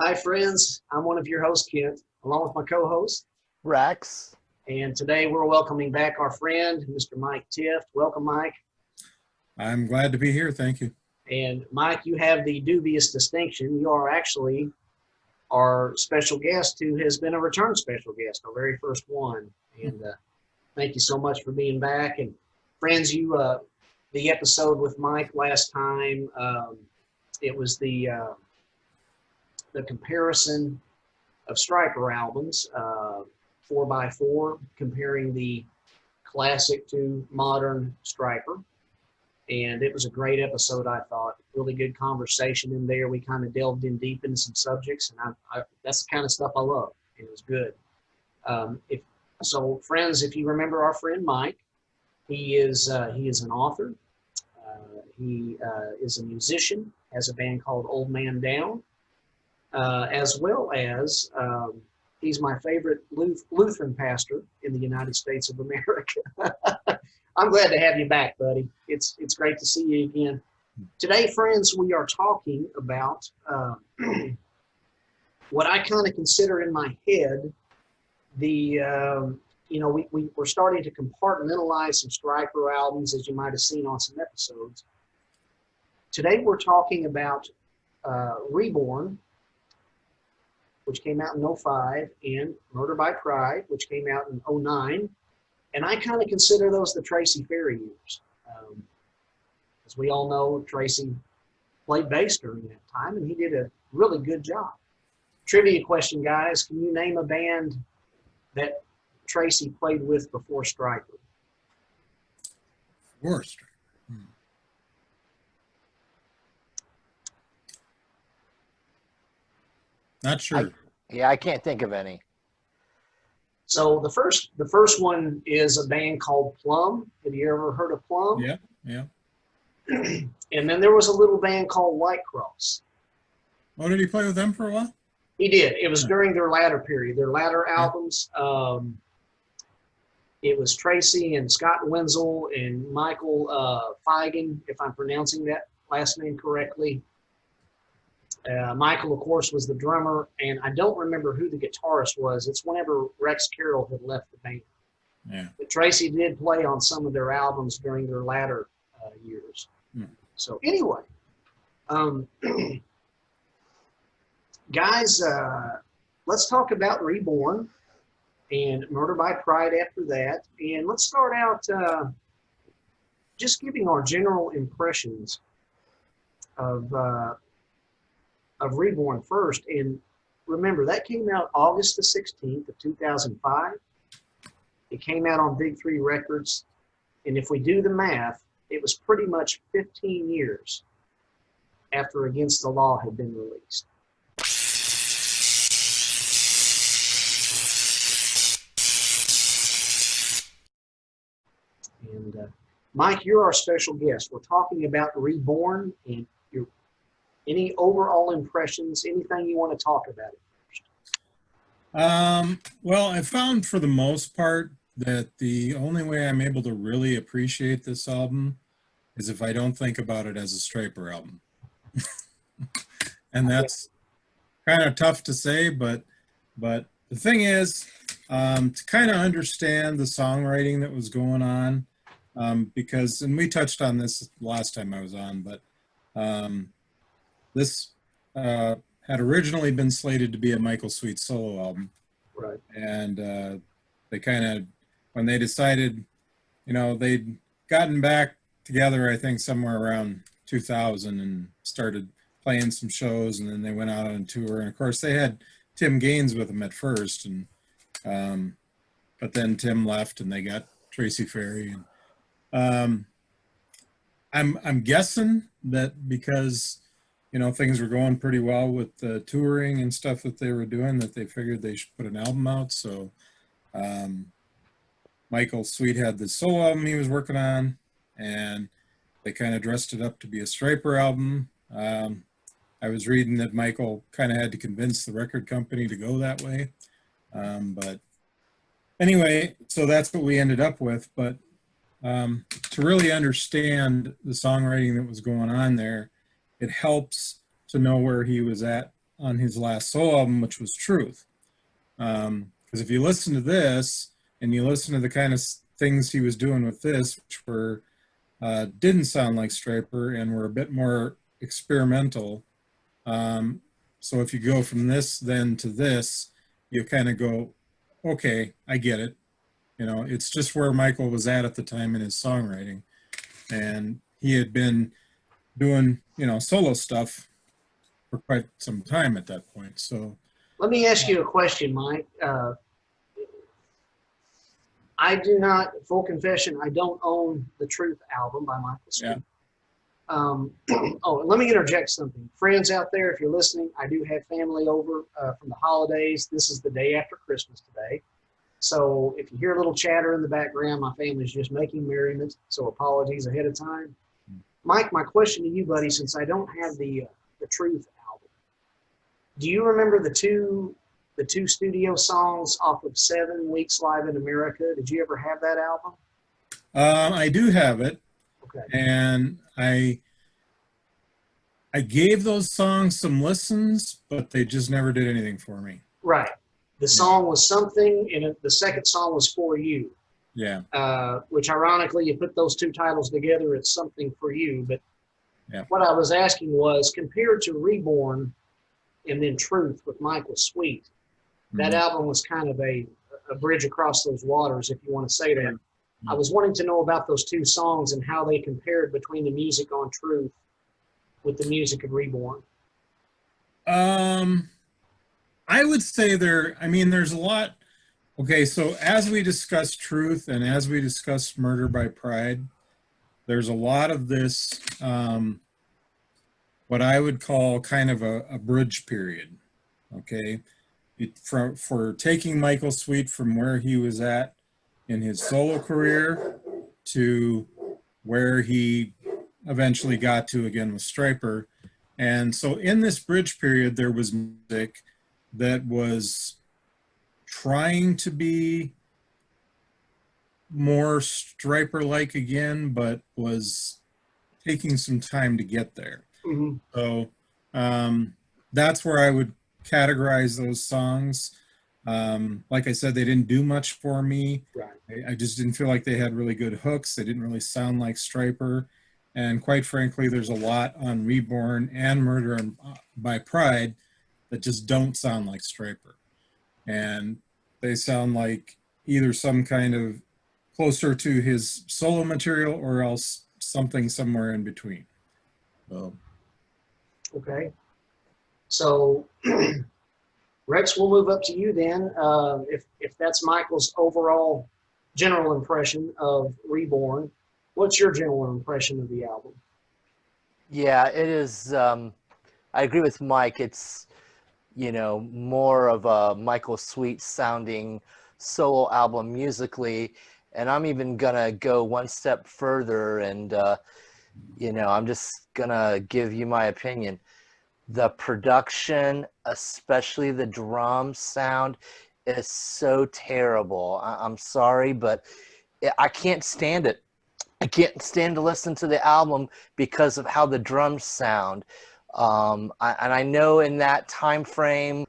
Hi, friends. I'm one of your hosts, Kent, along with my co-host. Rex. And today we're welcoming back our friend, Mr. Mike Tifft. Welcome, Mike. I'm glad to be here. Thank you. And Mike, you have the dubious distinction. You are actually our special guest who has been a return special guest, our very first one. And thank you so much for being back. And friends, the episode with Mike last time, it was the comparison of Stryper albums, 4x4, comparing the classic to modern Stryper. And it was a great episode, I thought. Really good conversation in there. We kind of delved in deep into some subjects, and that's the kind of stuff I love. It was good. So, friends, if you remember our friend Mike, he is an author. He is a musician, has a band called Old Man Down, as well as he's my favorite Lutheran pastor in the United States of America. I'm glad to have you back, buddy. It's great to see you again. Today, friends, we are talking about what I kind of consider in my head we're starting to compartmentalize some Stryper albums, as you might have seen on some episodes. Today, we're talking about Reborn, which came out in 2005, and Murder by Pride, which came out in 2009. And I kind of consider those the Tracy Ferry years. As we all know, Tracy played bass during that time, and he did a really good job. Trivia question, guys. Can you name a band that Tracy played with before Stryper? Before Stryper. Not sure. I can't think of any. So the first one is a band called Plum. Have you ever heard of Plum? Yeah. And then there was a little band called White Cross. Oh, did he play with them for a while? He did. It was during their latter period, their latter albums. It was Tracy and Scott Wenzel and Michael Feigen, if I'm pronouncing that last name correctly. Michael, of course, was the drummer, and I don't remember who the guitarist was. It's whenever Rex Carroll had left the band. Yeah. But Tracy did play on some of their albums during their latter years. So anyway, guys, let's talk about Reborn and Murder by Pride after that. And let's start out just giving our general impressions of Reborn first. And remember, that came out August the 16th of 2005. It came out on Big 3 Records. And if we do the math, it was pretty much 15 years after Against the Law had been released. And Mike, you're our special guest. We're talking about Reborn, and any overall impressions, anything you want to talk about it first? Well, I found for the most part that the only way I'm able to really appreciate this album is if I don't think about it as a Stryper album. And that's kind of tough to say, but the thing is, to kind of understand the songwriting that was going on, because, and we touched on this last time I was on, but this had originally been slated to be a Michael Sweet solo album. Right. And they kind of, when they decided, they'd gotten back together, I think somewhere around 2000 and started playing some shows, and then they went out on tour. And of course they had Tim Gaines with them at first, and but then Tim left and they got Tracy Ferry. And I'm guessing that because things were going pretty well with the touring and stuff that they were doing, that they figured they should put an album out. So Michael Sweet had the solo album he was working on, and they kind of dressed it up to be a Stryper album. I was reading that Michael kind of had to convince the record company to go that way. But anyway, so that's what we ended up with. But to really understand the songwriting that was going on there, it helps to know where he was at on his last solo album, which was Truth. Because if you listen to this and you listen to the kind of things he was doing with this, which were didn't sound like Stryper and were a bit more experimental. So if you go from this then to this, you kind of go, okay, I get it. You know, it's just where Michael was at the time in his songwriting. And he had been doing, you know, solo stuff for quite some time at that point. So let me ask you a question, Mike. I do not, full confession, I don't own the Truth album by Michael Sweet. Yeah. Oh, let me interject something. Friends out there, if you're listening, I do have family over from the holidays. This is the day after Christmas today. So if you hear a little chatter in the background, my family's just making merriment. So apologies ahead of time. Mike, my question to you, buddy, since I don't have the Truth album, do you remember the two studio songs off of 7 Weeks Live in America? Did you ever have that album? I do have it. Okay. And I gave those songs some listens, but they just never did anything for me. Right. The song was Something, and the second song was For You. Yeah. Which ironically, you put those two titles together, it's Something For You. But yeah. What I was asking was, compared to Reborn and then Truth with Michael Sweet, that album was kind of a bridge across those waters, if you want to say that. Mm-hmm. I was wanting to know about those two songs and how they compared between the music on Truth with the music of Reborn. I would say there's a lot. Okay, so as we discuss Truth and as we discuss Murder by Pride, there's a lot of this, what I would call kind of a bridge period, okay? For taking Michael Sweet from where he was at in his solo career to where he eventually got to again with Stryper. And so in this bridge period, there was music that was trying to be more Stryper-like again, but was taking some time to get there. Mm-hmm. So that's where I would categorize those songs. Like I said, they didn't do much for me. Right. I just didn't feel like they had really good hooks. They didn't really sound like Stryper. And quite frankly, there's a lot on Reborn and Murder by Pride that just don't sound like Stryper. And they sound like either some kind of closer to his solo material or else something somewhere in between. So. Okay. So, Rex, we'll move up to you then. If that's Michael's overall general impression of Reborn, what's your general impression of the album? Yeah, it is. I agree with Mike. It's, more of a Michael Sweet sounding solo album musically. And I'm even going to go one step further and, I'm just going to give you my opinion. The production, especially the drum sound, is so terrible. I'm sorry, but I can't stand it. I can't stand to listen to the album because of how the drums sound. And I know in that time frame,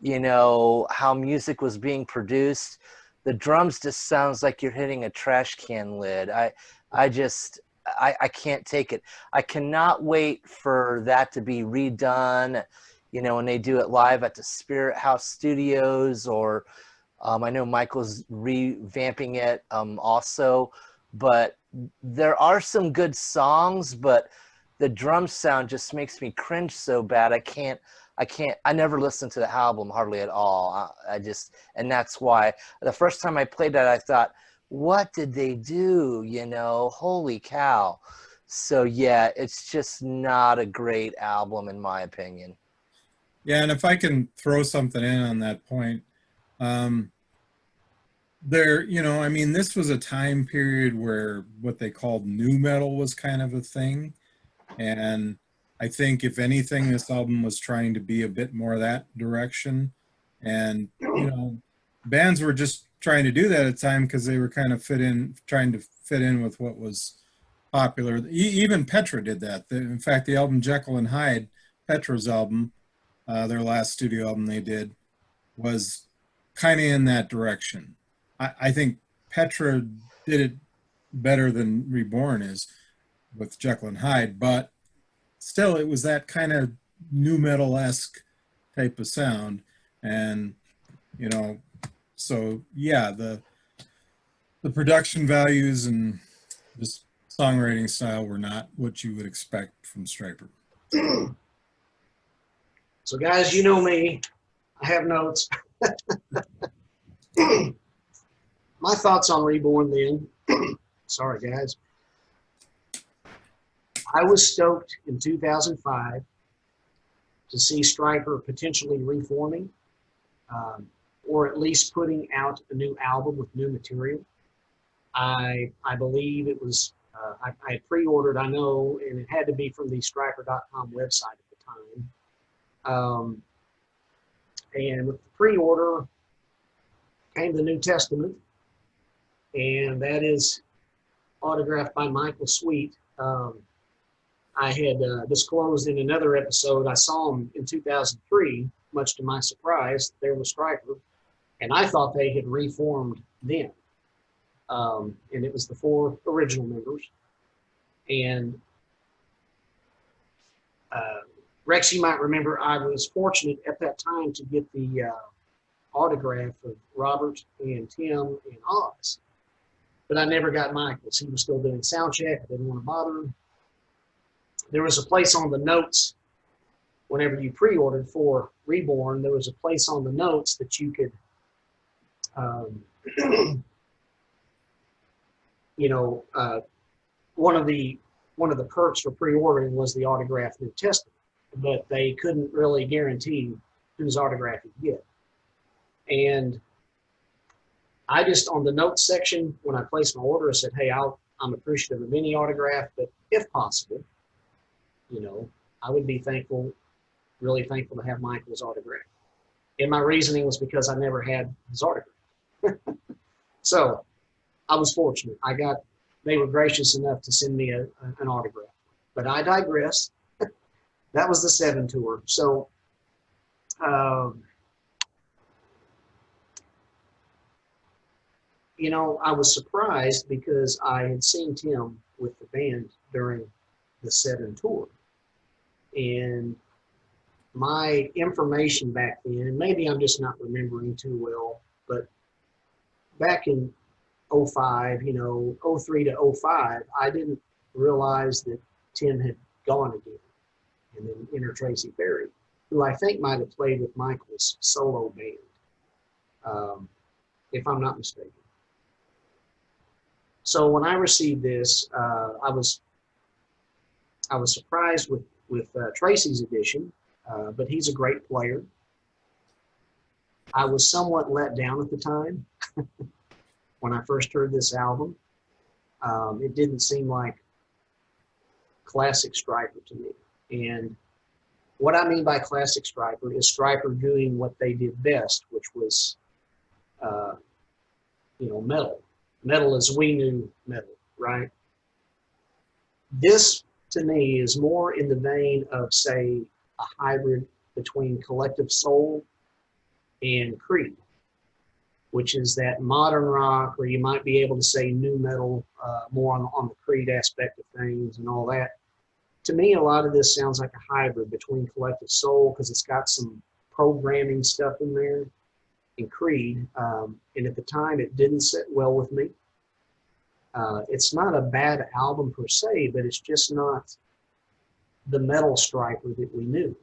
how music was being produced, the drums just sounds like you're hitting a trash can lid. I can't take it. I cannot wait for that to be redone, when they do it live at the Spirit House Studios, or I know Michael's revamping it also, but there are some good songs, but the drum sound just makes me cringe so bad. I never listened to the album hardly at all. And that's why the first time I played that, I thought, what did they do? Holy cow. So yeah, it's just not a great album in my opinion. Yeah, and if I can throw something in on that point, this was a time period where what they called nu metal was kind of a thing. And I think if anything, this album was trying to be a bit more that direction. And, bands were just trying to do that at the time because they were kind of trying to fit in with what was popular. Even Petra did that. In fact, the album Jekyll and Hyde, Petra's album, their last studio album they did, was kind of in that direction. I think Petra did it better than Reborn is with Jekyll and Hyde, but still it was that kind of nu metal-esque type of sound. And, you know, so yeah, the production values and this songwriting style were not what you would expect from Stryper. So guys, you know me, I have notes. My thoughts on Reborn then, sorry guys. I was stoked in 2005 to see Stryper potentially reforming, or at least putting out a new album with new material. I believe it was, I had pre-ordered, I know, and it had to be from the Stryper.com website at the time. And with the pre-order came the New Testament, and that is autographed by Michael Sweet. I had disclosed in another episode, I saw him in 2003, much to my surprise, there was Stryper, and I thought they had reformed then. And it was the 4 original members. And Rex, you might remember, I was fortunate at that time to get the autograph of Robert and Tim and Oz, but I never got Michael's. He was still doing sound check. I didn't want to bother him. There was a place on the notes whenever you pre-ordered for Reborn. There was a place on the notes that you could, you know, one of the perks for pre-ordering was the autographed New Testament, but they couldn't really guarantee whose autograph you'd get. And I just, on the notes section, when I placed my order, I said, hey, I'm appreciative of any autograph, but if possible, you know, I would be thankful, really thankful to have Michael's autograph. And my reasoning was because I never had his autograph. So I was fortunate. They were gracious enough to send me an autograph. But I digress. That was the 7 tour. So, you know, I was surprised because I had seen Tim with the band during the 7 tour. And my information back then, and maybe I'm just not remembering too well, but back in 05, you know, 03 to 05, I didn't realize that Tim had gone again. And then enter Tracy Perry, who I think might have played with Michael's solo band, if I'm not mistaken. So when I received this, I was surprised with Tracy's edition, but he's a great player. I was somewhat let down at the time when I first heard this album. It didn't seem like classic Stryper to me. And what I mean by classic Stryper is Stryper doing what they did best, which was, you know, metal. Metal as we knew metal, right? This, to me, is more in the vein of, say, a hybrid between Collective Soul and Creed, which is that modern rock, or you might be able to say new metal, more on the Creed aspect of things and all that. To me, a lot of this sounds like a hybrid between Collective Soul, because it's got some programming stuff in there, and Creed. And at the time, it didn't sit well with me. It's not a bad album per se, but it's just not the metal Stryper that we knew.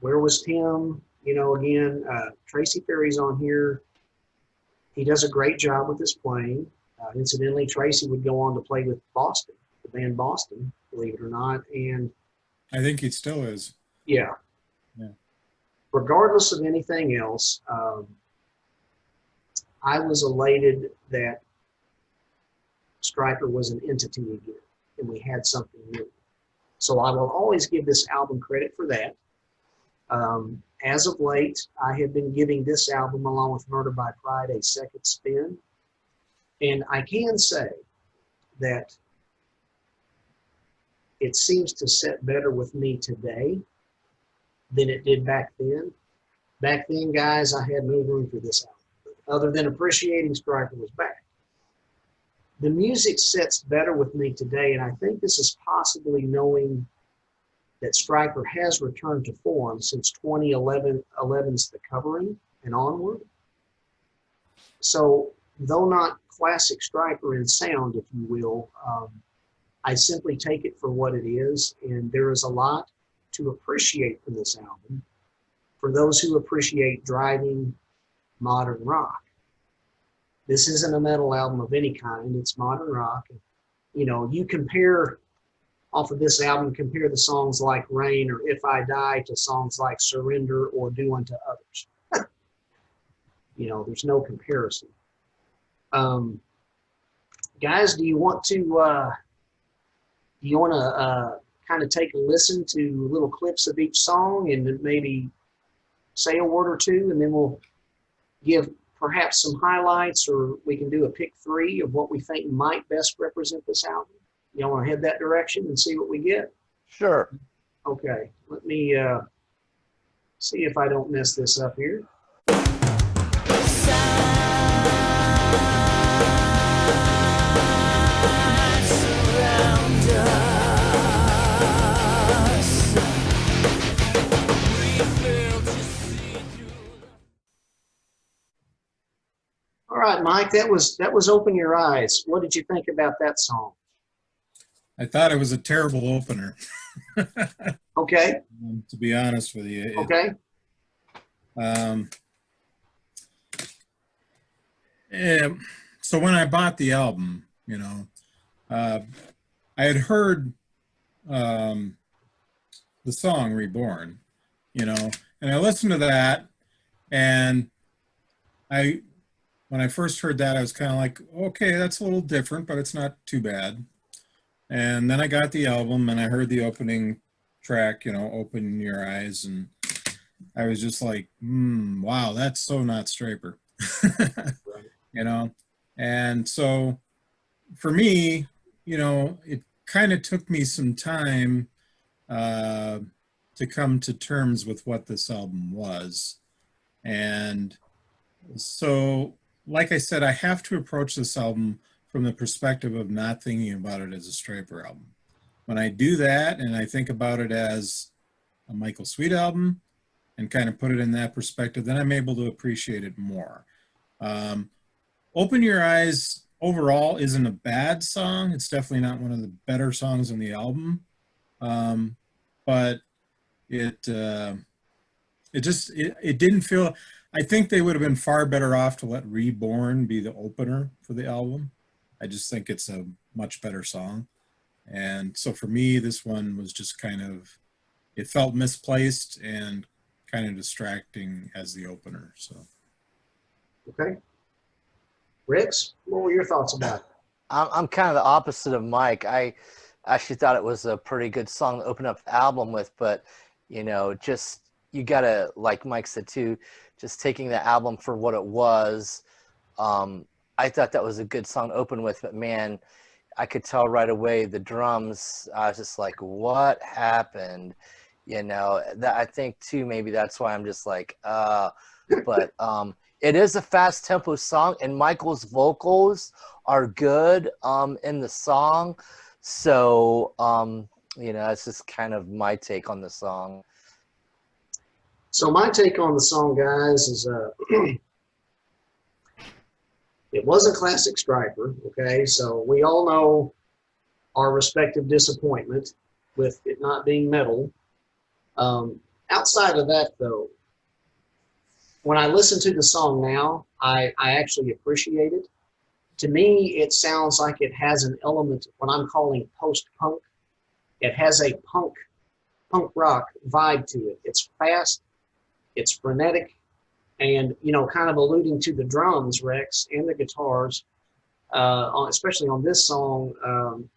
Where was Tim? You know, again, Tracy Perry's on here. He does a great job with his playing. Incidentally, Tracy would go on to play with Boston, the band Boston, believe it or not. And I think he still is. Yeah. Yeah. Regardless of anything else, I was elated that Stryper was an entity again, and we had something new. So I will always give this album credit for that. As of late, I have been giving this album, along with Murder by Pride, a second spin. And I can say that it seems to sit better with me today than it did back then. Back then, guys, I had no room for this album, other than appreciating Stryper was back. The music sits better with me today, and I think this is possibly knowing that Stryper has returned to form since 2011's The Covering and onward. So, though not classic Stryper in sound, if you will, I simply take it for what it is, and there is a lot to appreciate from this album for those who appreciate driving modern rock. This isn't a metal album of any kind, it's modern rock. You know, you compare, off of this album, compare the songs like Rain or If I Die to songs like Surrender or Do Unto Others. You know, there's no comparison. Guys, do you want to kind of take a listen to little clips of each song and maybe say a word or two, and then we'll give perhaps some highlights, or we can do a pick three of what we think might best represent this album? Y'all want to head that direction and see what we get? Sure. Okay, let me see if I don't mess this up here. All right, Mike, that was Open Your Eyes. What did you think about that song? I thought it was a terrible opener. Okay. To be honest with you. Okay. So when I bought the album, you know, I had heard the song Reborn, you know, and I listened to that, and when I first heard that, I was kind of like, okay, that's a little different, but it's not too bad. And then I got the album and I heard the opening track, you know, Open Your Eyes, and I was just like, wow, that's so not Stryper. You know? And so for me, you know, it kind of took me some time to come to terms with what this album was. And so, like I said, I have to approach this album from the perspective of not thinking about it as a Stryper album. When I do that and I think about it as a Michael Sweet album and kind of put it in that perspective, then I'm able to appreciate it more. Open Your Eyes overall isn't a bad song. It's definitely not one of the better songs on the album. But it didn't feel, I think they would have been far better off to let Reborn be the opener for the album. I just think it's a much better song. And so for me, this one was just kind of, it felt misplaced and kind of distracting as the opener. So. Okay. Rix, what were your thoughts about it? I'm kind of the opposite of Mike. I actually thought it was a pretty good song to open up the album with, but, you know, just, you gotta, like Mike said too, just taking the album for what it was. I thought that was a good song to open with, but man, I could tell right away the drums, I was just like, what happened? You know, that I think too, maybe that's why I'm just like, but it is a fast tempo song, and Michael's vocals are good in the song. So, you know, that's just kind of my take on the song. So my take on the song, guys, is it was a classic Stryper, okay? So we all know our respective disappointment with it not being metal. Outside of that, though, when I listen to the song now, I actually appreciate it. To me, it sounds like it has an element of what I'm calling post-punk. It has a punk rock vibe to it. It's fast, it's frenetic, and, you know, kind of alluding to the drums, Rex, and the guitars, especially on this song,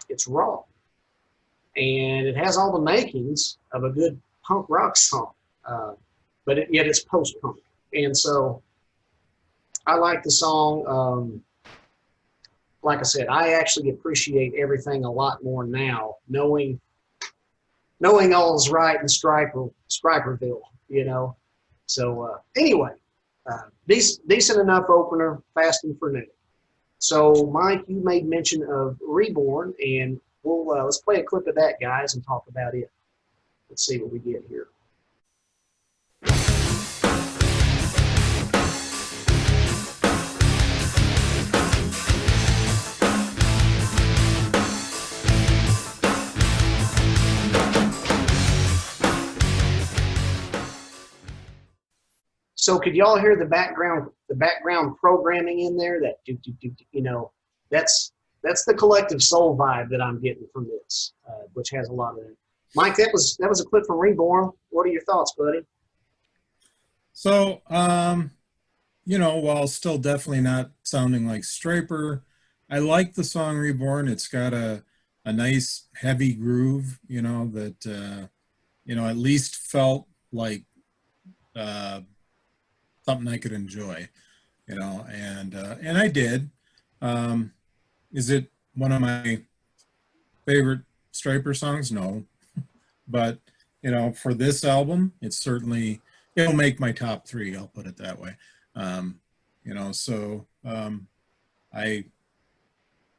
it's raw. And it has all the makings of a good punk rock song, but yet it's post-punk. And so I like the song. like I said, I actually appreciate everything a lot more now, knowing all's right in Stryperville, you know. So anyway, decent enough opener, Fasting for New. So Mike, you made mention of Reborn, and we'll let's play a clip of that, guys, and talk about it. Let's see what we get here. So could y'all hear the background programming in there? That you know, that's the collective soul vibe that I'm getting from this, which has a lot of it. Mike, that was a clip from Reborn. What are your thoughts, buddy? So, you know, while still definitely not sounding like Stryper, I like the song Reborn. It's got a nice heavy groove, you know, that, you know, at least felt like something I could enjoy, you know, and I did. Is it one of my favorite Stryper songs? No, but you know, for this album, it'll make my top 3. I'll put it that way. You know, so I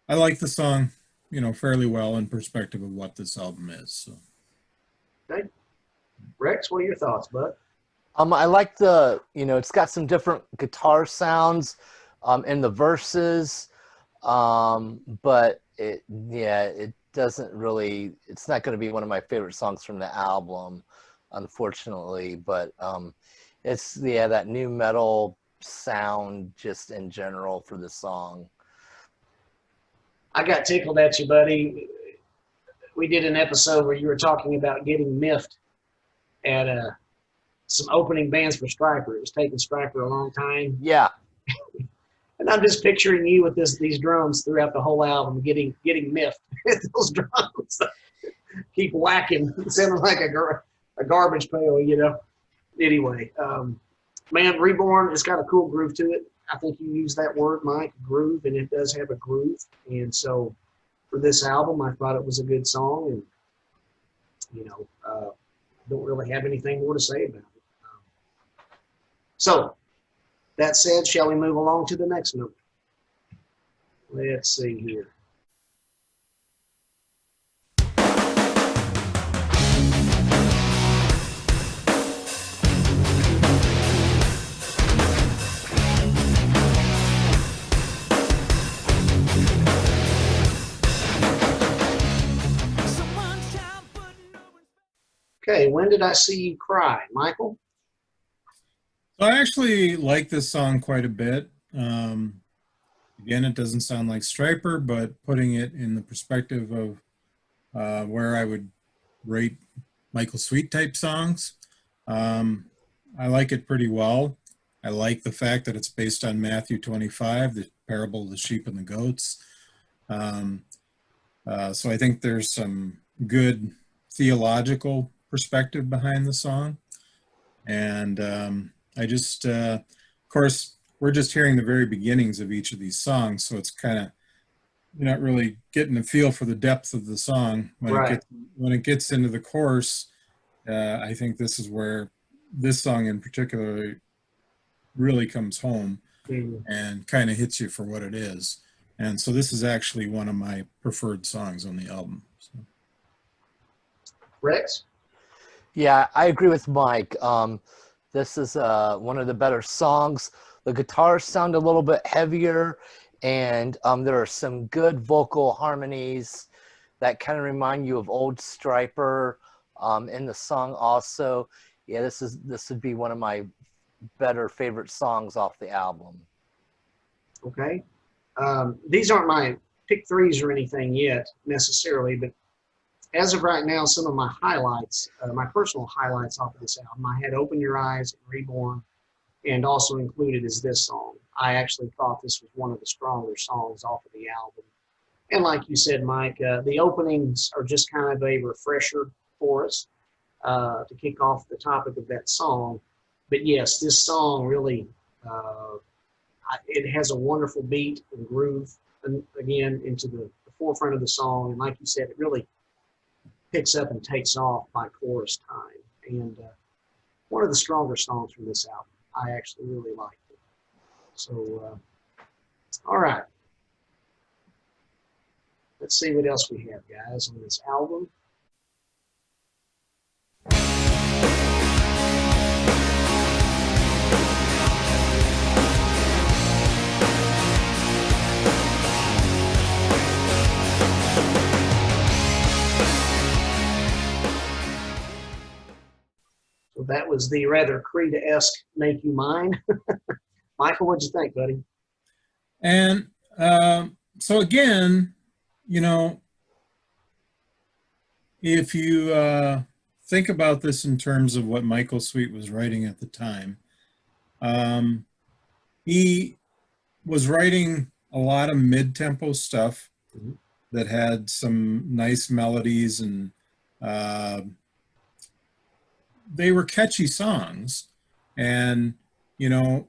like the song, you know, fairly well in perspective of what this album is. So. Okay. Rex, what are your thoughts, bud? I like you know, it's got some different guitar sounds in the verses, but it doesn't really, it's not going to be one of my favorite songs from the album, unfortunately, but it's, that new metal sound just in general for the song. I got tickled at you, buddy. We did an episode where you were talking about getting miffed at some opening bands for Stryper. It was taking Stryper a long time. Yeah. And I'm just picturing you with these drums throughout the whole album, getting miffed at those drums. Keep whacking, sounding like a garbage pail, you know. Anyway, man, Reborn has got a cool groove to it. I think you used that word, Mike, groove, and it does have a groove. And so for this album, I thought it was a good song, and you know, don't really have anything more to say about it. So, that said, shall we move along to the next number? Let's see here. Okay, When Did I See You Cry? Michael? So I actually like this song quite a bit. Again, it doesn't sound like Stryper, but putting it in the perspective of where I would rate Michael Sweet type songs, I like it pretty well. I like the fact that it's based on Matthew 25, the parable of the sheep and the goats. So I think there's some good theological perspective behind the song. And I just, of course, we're just hearing the very beginnings of each of these songs, so it's kind of, you're not really getting a feel for the depth of the song. When it gets into the chorus, I think this is where this song in particular really comes home and kind of hits you for what it is. And so this is actually one of my preferred songs on the album. So. Rex? Yeah, I agree with Mike. This is one of the better songs. The guitars sound a little bit heavier, and there are some good vocal harmonies that kind of remind you of old Stryper in the song also. Yeah, this would be one of my better favorite songs off the album. Okay. These aren't my pick threes or anything yet necessarily, but as of right now, some of my highlights, my personal highlights off of this album, I had Open Your Eyes and Reborn, and also included is this song. I actually thought this was one of the stronger songs off of the album. And like you said, Mike, the openings are just kind of a refresher for us to kick off the topic of that song. But yes, this song really, it has a wonderful beat and groove. again into the forefront of the song. And like you said, it really picks up and takes off by chorus time. And one of the stronger songs from this album. I actually really liked it. So, all right. Let's see what else we have, guys, on this album. So that was the rather Creed-esque Make You Mine. Michael, what'd you think, buddy? And so again, you know, if you think about this in terms of what Michael Sweet was writing at the time, he was writing a lot of mid-tempo stuff that had some nice melodies, and they were catchy songs. And, you know,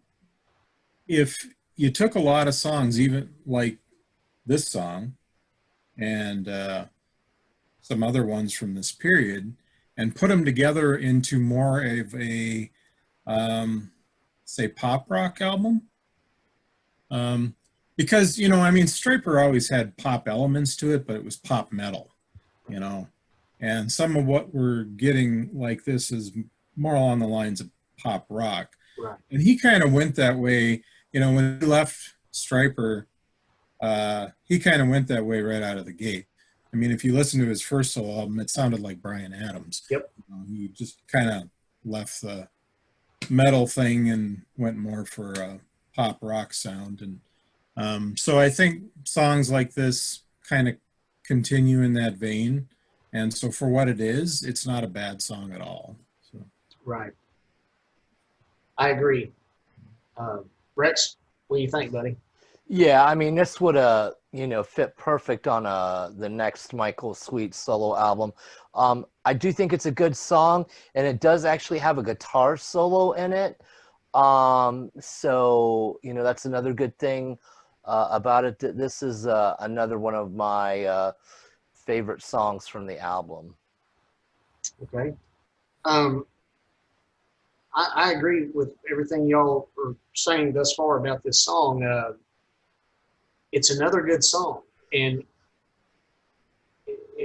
if you took a lot of songs, even like this song and some other ones from this period, and put them together into more of a, say, pop rock album. Because, you know, I mean, Stryper always had pop elements to it, but it was pop metal, you know. And some of what we're getting like this is more along the lines of pop rock. Right. And he kind of went that way, you know, when he left Stryper, he kind of went that way right out of the gate. I mean, if you listen to his first solo album, it sounded like Bryan Adams. Yep. He just kind of left the metal thing and went more for a pop rock sound. And so I think songs like this kind of continue in that vein. And so for what it is, it's not a bad song at all. So. Right. I agree. Rex, what do you think, buddy? Yeah, I mean, this would you know, fit perfect on the next Michael Sweet solo album. I do think it's a good song, and it does actually have a guitar solo in it. So, you know, that's another good thing about it. This is another one of my favorite songs from the album. Okay. I agree with everything y'all are saying thus far about this song. It's another good song, and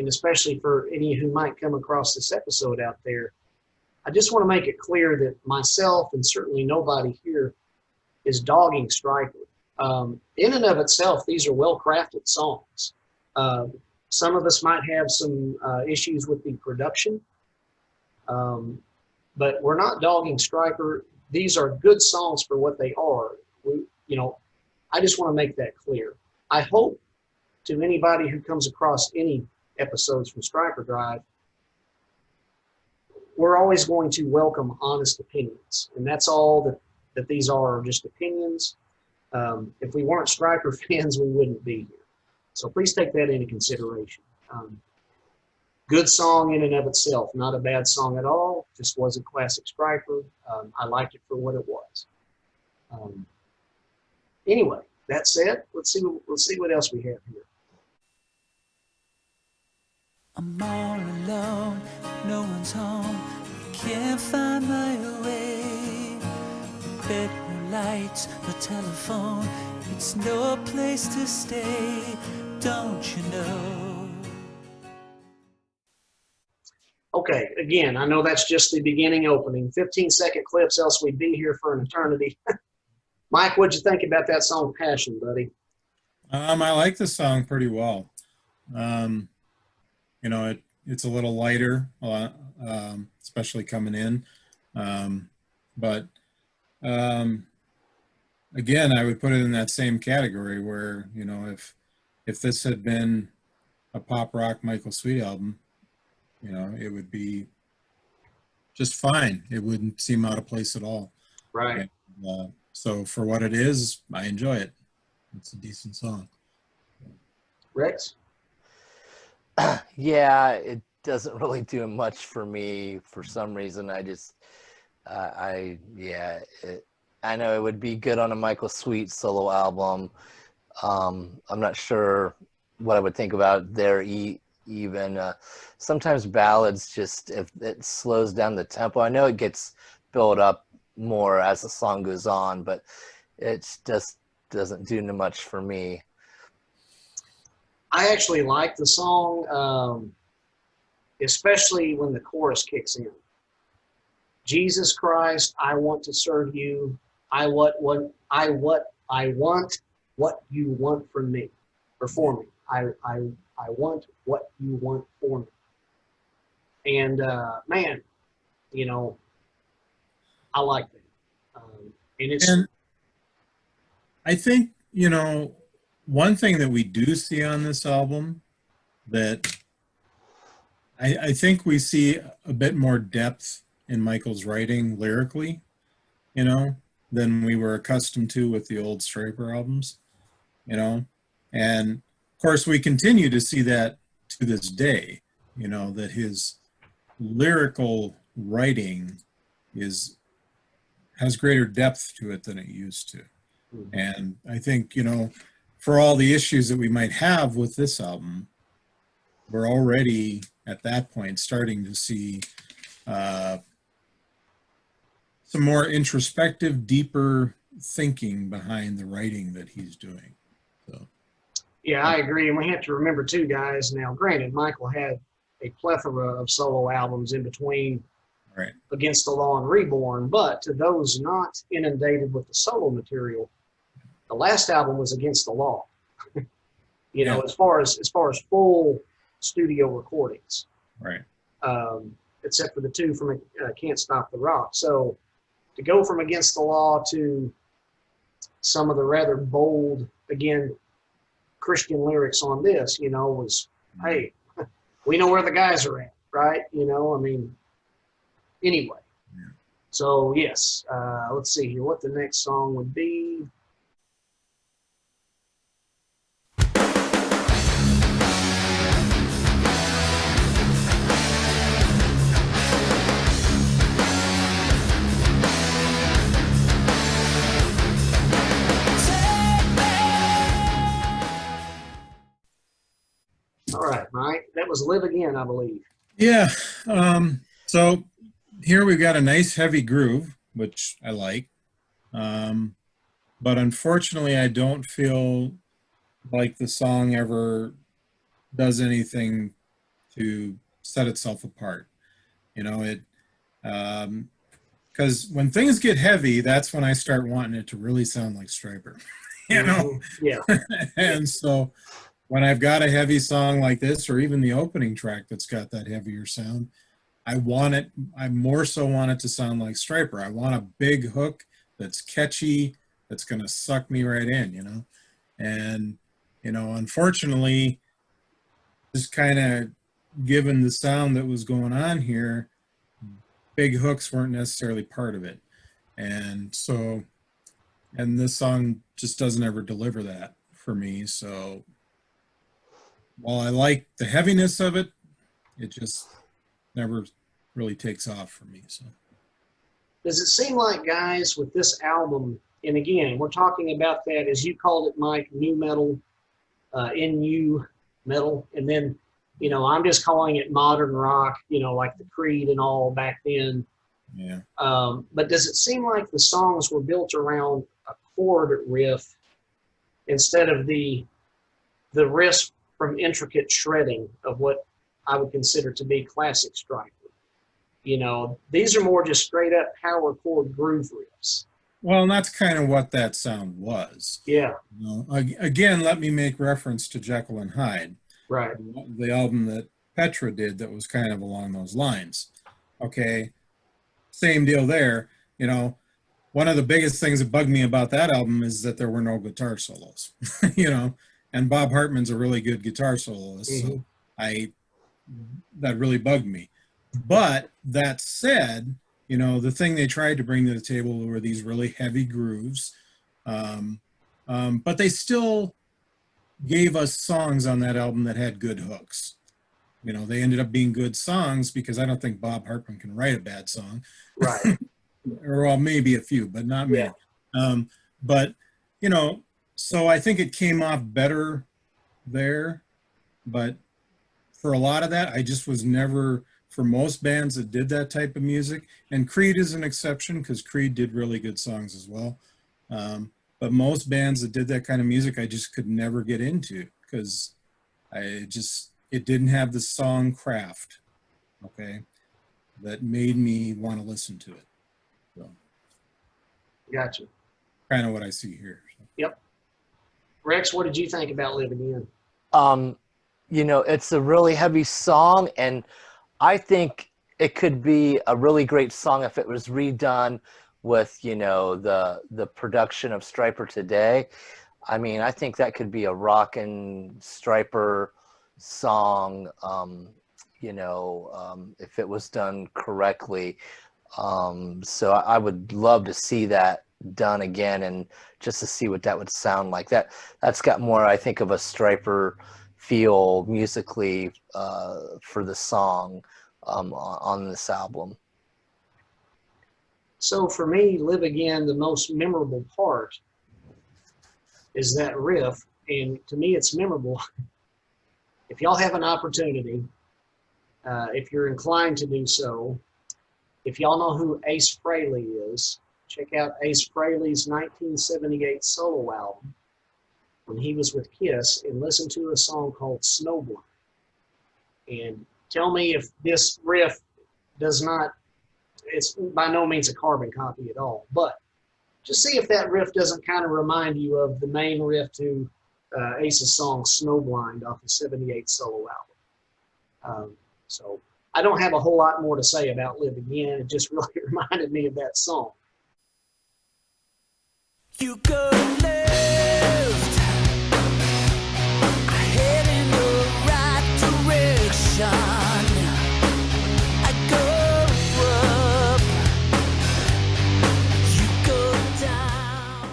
especially for any who might come across this episode out there, I just want to make it clear that myself and certainly nobody here is dogging Stryper. In and of itself, these are well-crafted songs. Some of us might have some issues with the production, but we're not dogging Stryper. These are good songs for what they are. You know, I just want to make that clear. I hope to anybody who comes across any episodes from Stryperdrive, we're always going to welcome honest opinions. And that's all that these are just opinions. If we weren't Stryper fans, we wouldn't be here. So please take that into consideration. Good song in and of itself, not a bad song at all. Just wasn't classic Stryper. I liked it for what it was. Anyway, that said, let's see what else we have here. I'm all alone, no one's home, can't find my way. No bed, no lights, no telephone, it's no place to stay, don't you know? Okay, again, I know that's just the beginning opening. 15-second clips, else we'd be here for an eternity. Mike, what'd you think about that song, Passion, buddy? I like the song pretty well. You know, it's a little lighter, especially coming in. But again, I would put it in that same category where, you know, if this had been a pop rock Michael Sweet album, you know, it would be just fine. It wouldn't seem out of place at all. Right. And, so for what it is, I enjoy it. It's a decent song. Rex? Yeah, it doesn't really do much for me for some reason. I just, I know it would be good on a Michael Sweet solo album. I'm not sure what I would think about there even. Sometimes ballads, just if it slows down the tempo, I know it gets built up more as the song goes on, but it just doesn't do much for me. I actually like the song, especially when the chorus kicks in. Jesus Christ, I want to serve you. I want what you want from me or for me. I want what you want for me. And man, you know, I like that. And it's And I think, you know, one thing that we do see on this album that I think we see a bit more depth in Michael's writing lyrically, you know, than we were accustomed to with the old Stryper albums, you know. And of course, we continue to see that to this day, you know, that his lyrical writing has greater depth to it than it used to. And I think, you know, for all the issues that we might have with this album, we're already at that point starting to see some more introspective, deeper thinking behind the writing that he's doing. So, yeah, I agree. And we have to remember too, guys. Now, granted, Michael had a plethora of solo albums in between right. Against the Law and Reborn, but to those not inundated with the solo material, the last album was Against the Law. You know, as far as full studio recordings, Right. Except for the two from Can't Stop the Rock. So to go from Against the Law to some of the rather bold, again, Christian lyrics on this, you know, was, hey, we know where the guys are at, right? You know, I mean, anyway. Yeah. So yes, let's see here what the next song would be. All right, Mike. That was Live Again, I believe. Yeah. So here we've got a nice heavy groove, which I like. But unfortunately, I don't feel like the song ever does anything to set itself apart. You know, because when things get heavy, that's when I start wanting it to really sound like Stryper, you know? Yeah. And so when I've got a heavy song like this, or even the opening track that's got that heavier sound, I more so want it to sound like Stryper. I want a big hook that's catchy, that's going to suck me right in, you know? And, you know, unfortunately, just kind of given the sound that was going on here, big hooks weren't necessarily part of it. And so, and this song just doesn't ever deliver that for me. So while I like the heaviness of it, it just never really takes off for me. So Does it seem like, guys, with this album, and again, we're talking about that, as you called it, Mike, new metal, NU metal, and then, you know, I'm just calling it modern rock, you know, like the Creed and all back then. yeah. But does it seem like the songs were built around a chord riff instead of the riff from intricate shredding of what I would consider to be classic Stryper? You know, these are more just straight up power chord groove riffs. Well, and that's kind of what that sound was. Yeah. You know, again, let me make reference to Jekyll and Hyde, Right. the album that Petra did that was kind of along those lines. Okay, same deal there. You know, one of the biggest things that bugged me about that album is that there were no guitar solos, you know, and Bob Hartman's a really good guitar soloist. Mm-hmm. So that really bugged me. But that said, you know, the thing they tried to bring to the table were these really heavy grooves. But they still gave us songs on that album that had good hooks. You know, they ended up being good songs because I don't think Bob Hartman can write a bad song. Right. Or well, maybe a few, but not many. Yeah. But, you know, So I think it came off better there, but for a lot of that, I just was never, for most bands that did that type of music, and Creed is an exception because Creed did really good songs as well. But most bands that did that kind of music, I just could never get into because it didn't have the song craft, okay, that made me want to listen to it. So Gotcha. kind of what I see here. So. Yep. Rex, what did you think about Living In? You know, it's a really heavy song, and I think it could be a really great song if it was redone with, you know, the production of Stryper today. I mean, I think that could be a rockin' Stryper song, you know, if it was done correctly. So I would love to see that done again, and just to see what that would sound like. That's got more, I think, of a Stryper feel musically for the song on this album. So for me, Live Again, the most memorable part is that riff, and to me it's memorable. If y'all have an opportunity, if you're inclined to do so, if y'all know who Ace Frehley is, check out Ace Frehley's 1978 solo album when he was with Kiss, and listen to a song called Snowblind. And tell me if this riff does not, it's by no means a carbon copy at all, but just see if that riff doesn't kind of remind you of the main riff to Ace's song Snowblind off the 78 solo album. So I don't have a whole lot more to say about Live Again. It just really reminded me of that song. You go left, I head in the right direction. I go up, you go down.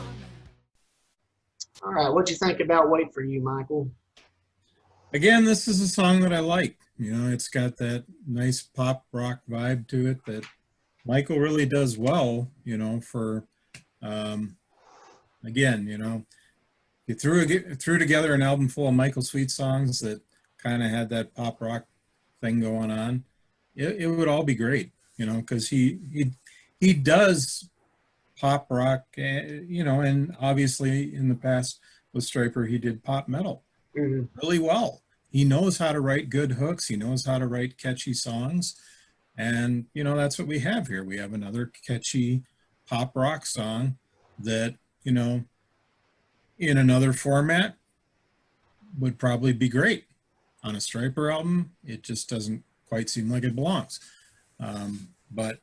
All right, what'd you think about Wait For You, Michael? Again, this is a song that I like. You know, it's got that nice pop rock vibe to it that Michael really does well, you know, for, again, you know, you threw together an album full of Michael Sweet songs that kind of had that pop rock thing going on. It would all be great, you know, because he does pop rock, you know, and obviously in the past with Stryper, he did pop metal really well. He knows how to write good hooks. He knows how to write catchy songs. And, you know, that's what we have here. We have another catchy pop rock song that, you know, in another format would probably be great. On a Stryper album, it just doesn't quite seem like it belongs. But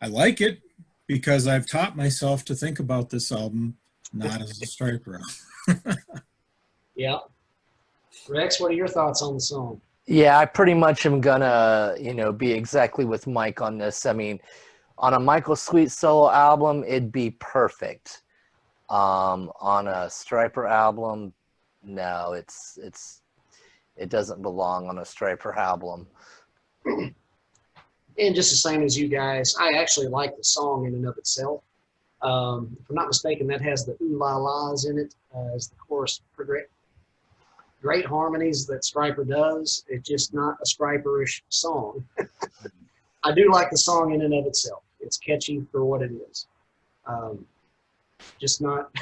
I like it because I've taught myself to think about this album not as a Stryper album. Yeah. Rex, what are your thoughts on the song? Yeah, I pretty much am gonna, you know, be exactly with Mike on this. I mean, on a Michael Sweet solo album, it'd be perfect. On a Stryper album, no, it doesn't belong on a Stryper album. And just the same as you guys, I actually like the song in and of itself. If I'm not mistaken, that has the ooh la la's in it as the chorus progresses. Great harmonies that Stryper does. It's just not a Stryper-ish song. I do like the song in and of itself. It's catchy for what it is. Just not,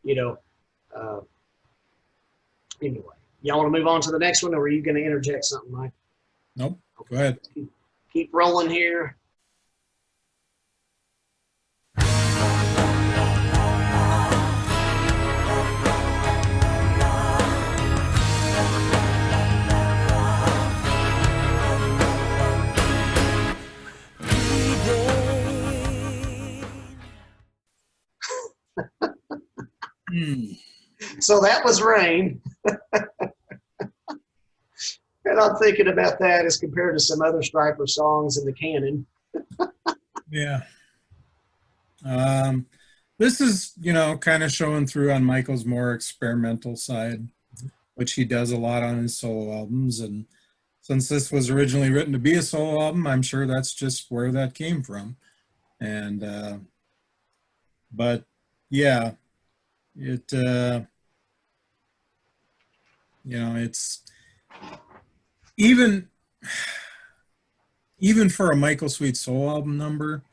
you know. Anyway, y'all want to move on to the next one, or are you going to interject something, Mike? Nope. Go ahead. Keep rolling here. So that was Rain. And I'm thinking about that as compared to some other Stryper songs in the canon. Yeah. This is, you know, kind of showing through on Michael's more experimental side, which he does a lot on his solo albums. And since this was originally written to be a solo album, I'm sure that's just where that came from. And, but yeah, it's even for a Michael Sweet Soul album number,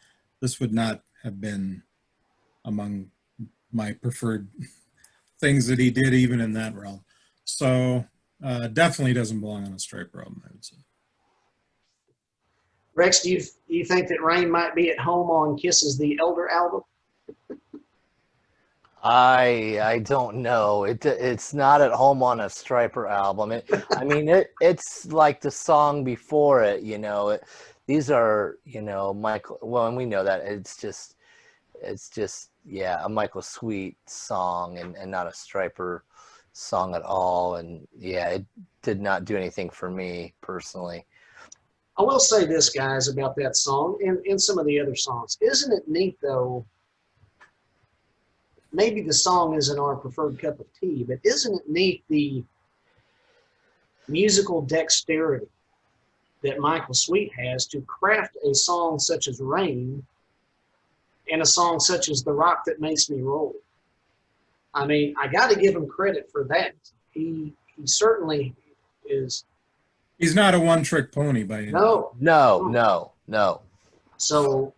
this would not have been among my preferred things that he did, even in that realm. So definitely doesn't belong on a Stryper album, I would say. Rex, do you think that Rain might be at home on Kiss's The Elder album? I don't know. It's not at home on a Stryper album. It's like the song before it. These are Michael. Well, and we know that it's just a Michael Sweet song and not a Stryper song at all. And yeah, it did not do anything for me personally. I will say this, guys, about that song and some of the other songs. Isn't it neat, though? Maybe the song isn't our preferred cup of tea, but isn't it neat the musical dexterity that Michael Sweet has to craft a song such as Rain and a song such as The Rock That Makes Me Roll? I mean, I got to give him credit for that. He certainly is. He's not a one-trick pony by any means. No. So,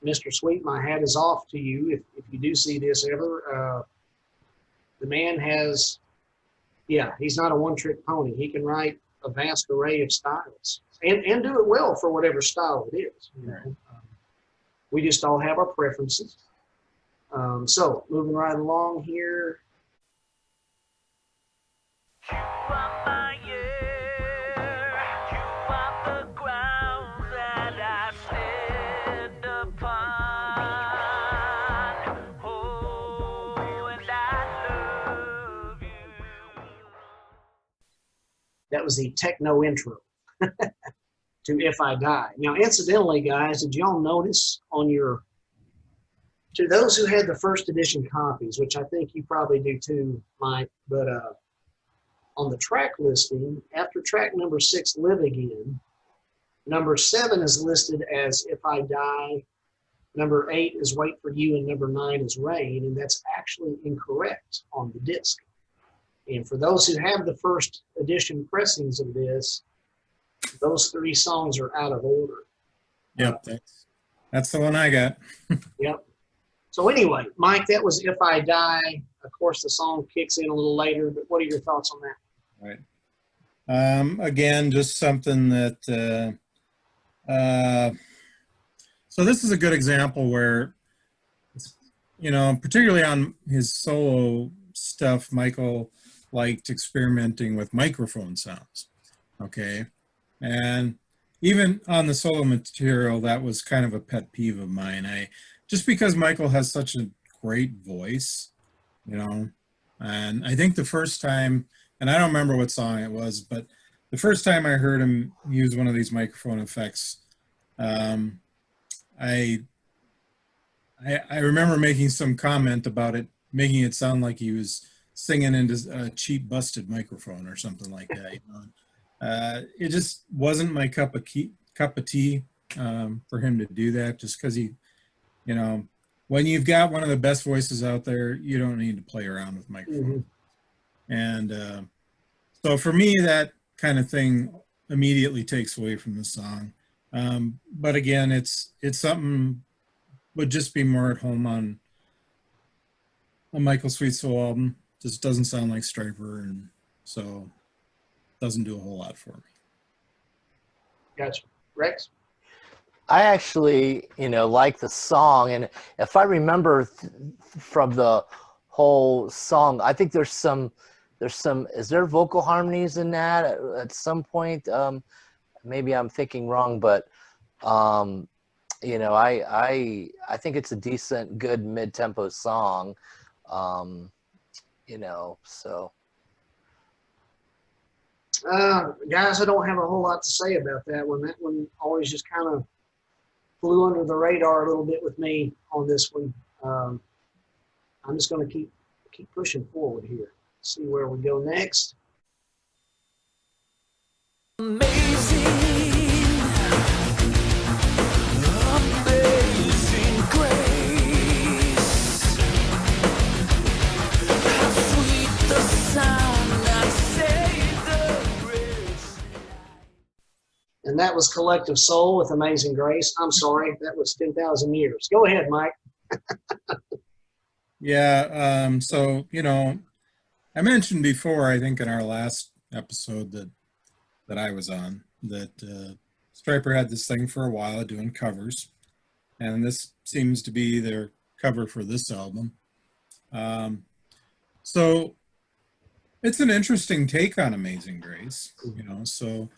Mr. Sweet, my hat is off to you if you do see this ever. The man has, he's not a one-trick pony. He can write a vast array of styles and do it well for whatever style it is. Right. We just all have our preferences. So moving right along here. That was the techno intro to If I Die. Now, incidentally, guys, did y'all notice to those who had the first edition copies, which I think you probably do too, Mike, but on the track listing, after track number 6, Live Again, number 7 is listed as If I Die, number 8 is Wait for You, and number 9 is Rain, and that's actually incorrect on the disc. And for those who have the first edition pressings of this, those 3 songs are out of order. Yep, that's the one I got. Yep. So anyway, Mike, that was If I Die. Of course, the song kicks in a little later, but what are your thoughts on that? Right. Again, just something that, so this is a good example where, particularly on his solo stuff, Michael liked experimenting with microphone sounds, okay? And even on the solo material, that was kind of a pet peeve of mine. Just because Michael has such a great voice, and I think the first time, and I don't remember what song it was, but the first time I heard him use one of these microphone effects, I remember making some comment about it, making it sound like he was singing into a cheap busted microphone or something like that. It just wasn't my cup of tea for him to do that, just because he, when you've got one of the best voices out there, you don't need to play around with microphones. Mm-hmm. And so for me, that kind of thing immediately takes away from the song. But again, it's something would just be more at home on a Michael Sweet Soul album. Just doesn't sound like Stryper, and so doesn't do a whole lot for me. Gotcha. Rex? I actually, like the song, and if I remember from the whole song, I think there's some, is there vocal harmonies in that at some point? Maybe I'm thinking wrong, but, I think it's a decent, good mid-tempo song, so. Guys, I don't have a whole lot to say about that one. That one always just kind of flew under the radar a little bit with me on this one. I'm just going to keep pushing forward here. See where we go next. Amazing grace, And that was Collective Soul with Amazing Grace. I'm sorry, that was 10,000 Years. Go ahead, Mike. Yeah, so, I mentioned before, I think in our last episode that I was on, that Stryper had this thing for a while of doing covers, and this seems to be their cover for this album. So it's an interesting take on Amazing Grace, so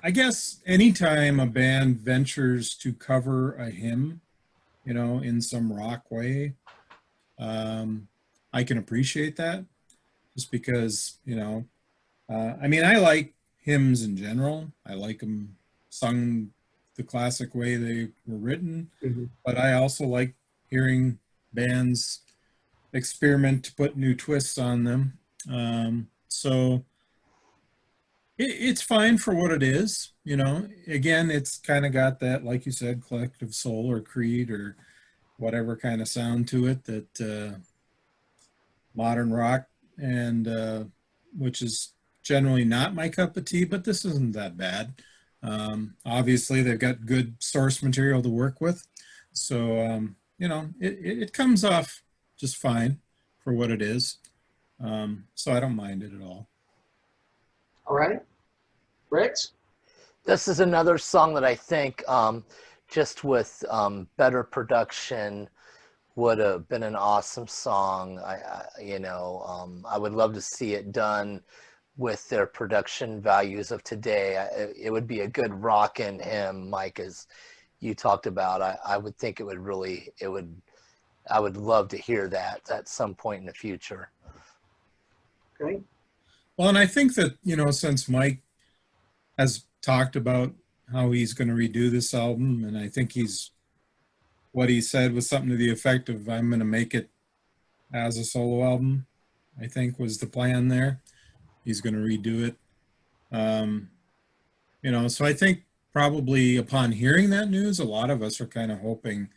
I guess anytime a band ventures to cover a hymn, in some rock way, I can appreciate that, just because, I like hymns in general. I like them sung the classic way they were written, but I also like hearing bands experiment to put new twists on them. So it's fine for what it is, Again, it's kind of got that, like you said, Collective Soul or Creed or whatever kind of sound to it that modern rock, and which is generally not my cup of tea, but this isn't that bad. Obviously, they've got good source material to work with, so it comes off just fine for what it is. So I don't mind it at all. All right. Rex? This is another song that I think just with better production would have been an awesome song. I would love to see it done with their production values of today. It would be a good rockin' hymn, Mike, as you talked about. I would think I would love to hear that at some point in the future. Okay. Well, and I think that, since Mike has talked about how he's going to redo this album, and I think what he said was something to the effect of, I'm going to make it as a solo album, I think was the plan there. He's going to redo it. So I think probably upon hearing that news, a lot of us are kind of hoping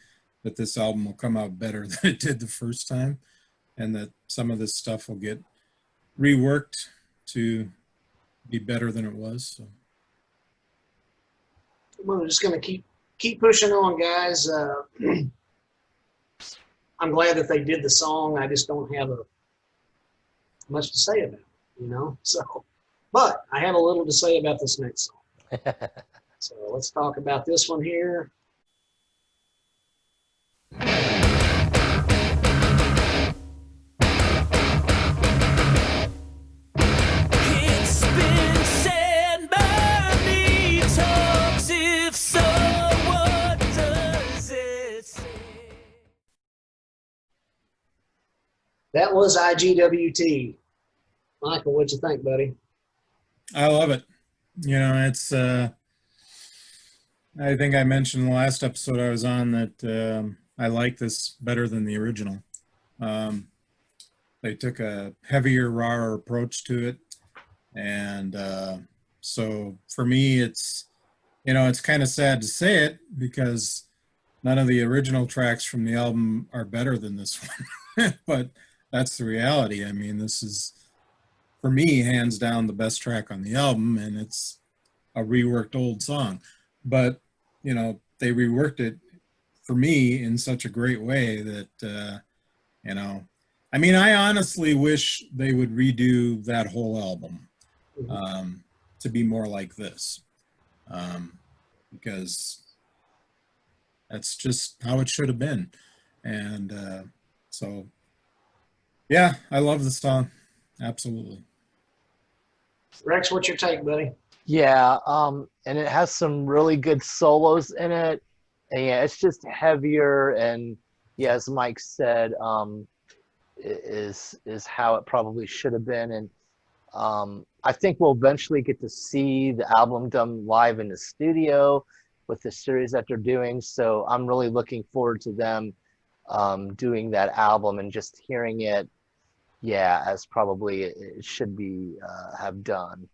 that this album will come out better than it did the first time, and that some of this stuff will get reworked to be better than it was. So. We're just going to keep pushing on, guys. I'm glad that they did the song. I just don't have much to say about it, So, but I have a little to say about this next song. So let's talk about this one here. It's been said by me talks, if so, what does it say? That was IGWT. Michael, what'd you think, buddy? I love it. It's, I think I mentioned in the last episode I was on that I like this better than the original. They took a heavier, rawer approach to it. And so for me, it's kind of sad to say it because none of the original tracks from the album are better than this one. But that's the reality. I mean, this is, for me, hands down the best track on the album, and it's a reworked old song. But, they reworked it for me in such a great way that, I honestly wish they would redo that whole album to be more like this, because that's just how it should have been. And so, yeah, I love the song. Absolutely. Rex, what's your take, buddy? Yeah, and it has some really good solos in it. And yeah, it's just heavier, and yeah, as Mike said, is how it probably should have been. And I think we'll eventually get to see the album done live in the studio with the series that they're doing. So I'm really looking forward to them doing that album and just hearing it, yeah, as probably it should be have done.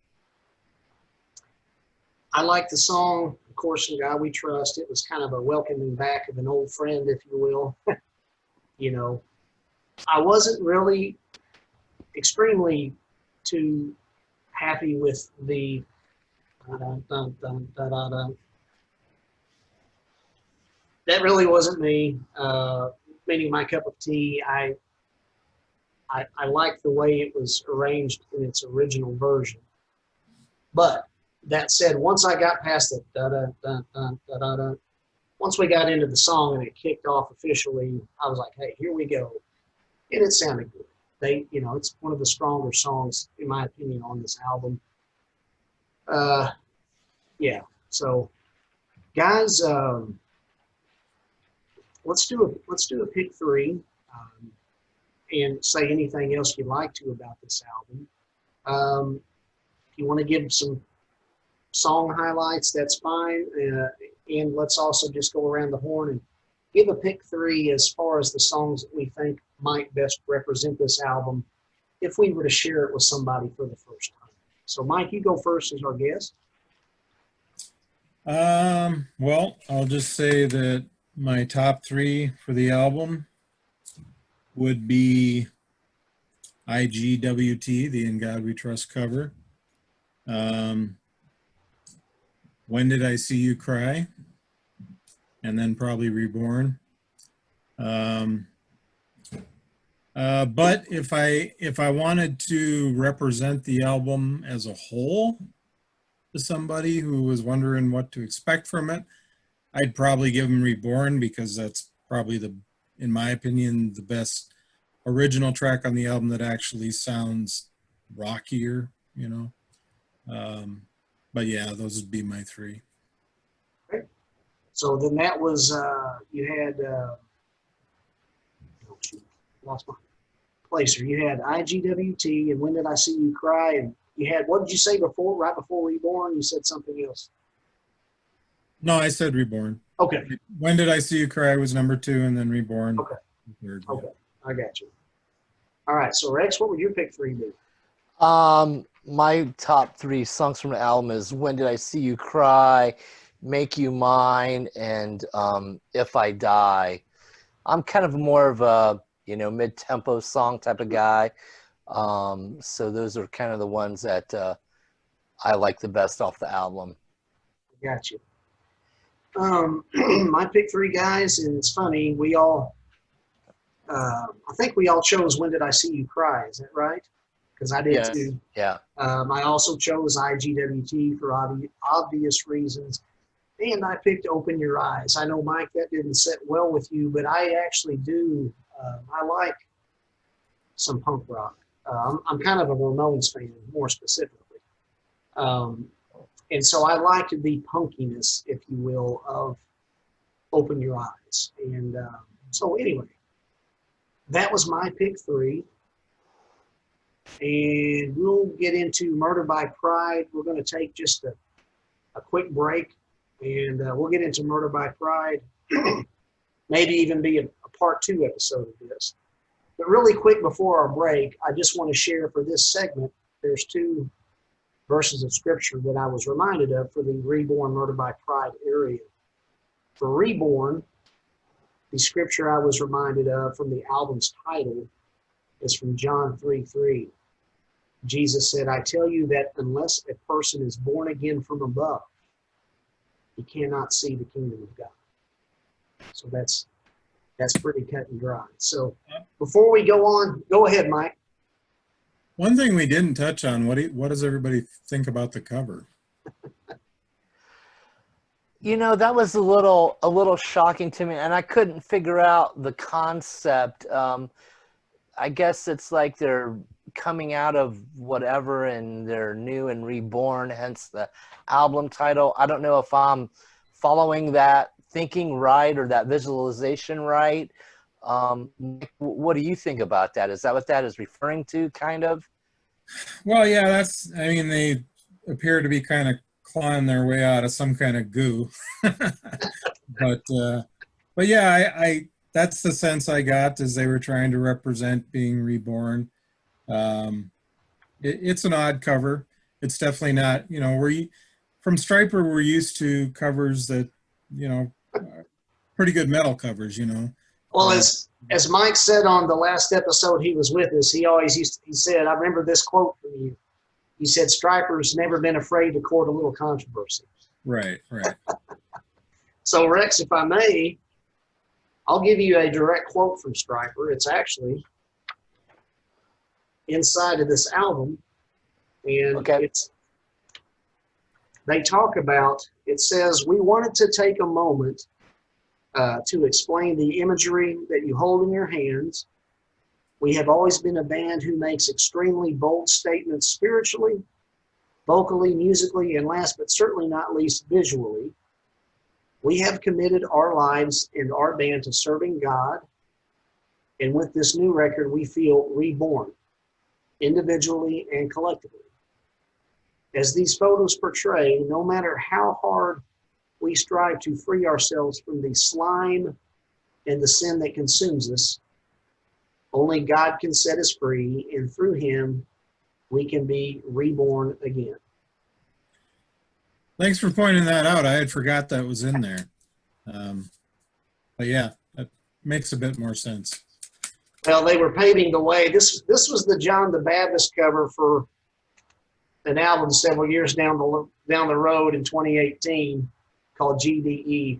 I like the song, of course, In God We Trust. It was kind of a welcoming back of an old friend, if you will. I wasn't really extremely too happy with the Dun, dun, dun, dun, dun, dun. That really wasn't me. Meaning my cup of tea. I like the way it was arranged in its original version. But that said, once I got past the da da da da da da da, once we got into the song and it kicked off officially, I was like, hey, here we go. And it sounded good. It's one of the stronger songs, in my opinion, on this album. Yeah. So, guys, let's do a pick three, and say anything else you'd like to about this album. If you want to give some song highlights, that's fine. And let's also just go around the horn and give a pick three as far as the songs that we think might best represent this album if we were to share it with somebody for the first time. So, Mike, you go first as our guest. Well, I'll just say that my top three for the album would be IGWT, the In God We Trust cover. When Did I See You Cry? And then probably Reborn. But if I wanted to represent the album as a whole to somebody who was wondering what to expect from it, I'd probably give them Reborn, because that's probably in my opinion, the best original track on the album that actually sounds rockier, But yeah, those would be my three. Okay. So then that was, you had, lost my placer. You had IGWT and When Did I See You Cry? And you had, what did you say before, right before Reborn? You said something else. No, I said Reborn. Okay. When Did I See You Cry was number 2, and then Reborn. Okay. Third, Okay. I got you. All right. So Rex, what would your pick three be? My top three songs from the album is When Did I See You Cry, Make You Mine, and If I Die. I'm kind of more of a, mid-tempo song type of guy. So those are kind of the ones that I like the best off the album. Got you. My pick three, guys, and it's funny, I think we all chose When Did I See You Cry? Is that right? Because I did too. Yeah. I also chose IGWT for obvious reasons. And I picked Open Your Eyes. I know, Mike, that didn't sit well with you, but I actually do. I like some punk rock. I'm kind of a Ramones fan, more specifically. And so I liked the punkiness, if you will, of Open Your Eyes. And so anyway, that was my pick three. And we'll get into Murder by Pride. We're going to take just a quick break, and we'll get into Murder by Pride. Maybe even be a part 2 episode of this. But really quick before our break, I just want to share for this segment, there's 2 verses of scripture that I was reminded of for the Reborn Murder by Pride area. For Reborn, the scripture I was reminded of from the album's title is from John 3:3. Jesus said, I tell you that unless a person is born again from above, he cannot see the kingdom of God. So that's pretty cut and dry. So before we go on, go ahead, Mike. One thing we didn't touch on, what does everybody think about the cover? That was a little shocking to me, and I couldn't figure out the concept. I guess it's like they're coming out of whatever and they're new and reborn, hence the album title. I don't know if I'm following that thinking right or that visualization right. What do you think about that? Is that what that is referring to, kind of? Well, yeah, they appear to be kind of clawing their way out of some kind of goo. but yeah, that's the sense I got, as they were trying to represent being reborn. It's an odd cover. It's definitely not, from Stryper, we're used to covers that, pretty good metal covers, Well, as Mike said on the last episode he was with us, he said, I remember this quote from you. You said Stryper's never been afraid to court a little controversy. Right, right. So Rex, if I may, I'll give you a direct quote from Stryper. It's actually inside of this album, and Okay. they talk about, it says, we wanted to take a moment to explain the imagery that you hold in your hands. We have always been a band who makes extremely bold statements spiritually, vocally, musically, and last but certainly not least, visually. We have committed our lives and our band to serving God, and with this new record, we feel reborn, individually and collectively. As these photos portray, no matter how hard we strive to free ourselves from the slime and the sin that consumes us, only God can set us free, and through him, we can be reborn again. Thanks for pointing that out. I had forgot that was in there. But yeah, that makes a bit more sense. Well, they were paving the way. This was the John the Baptist cover for an album several years down the road in 2018 called GDE.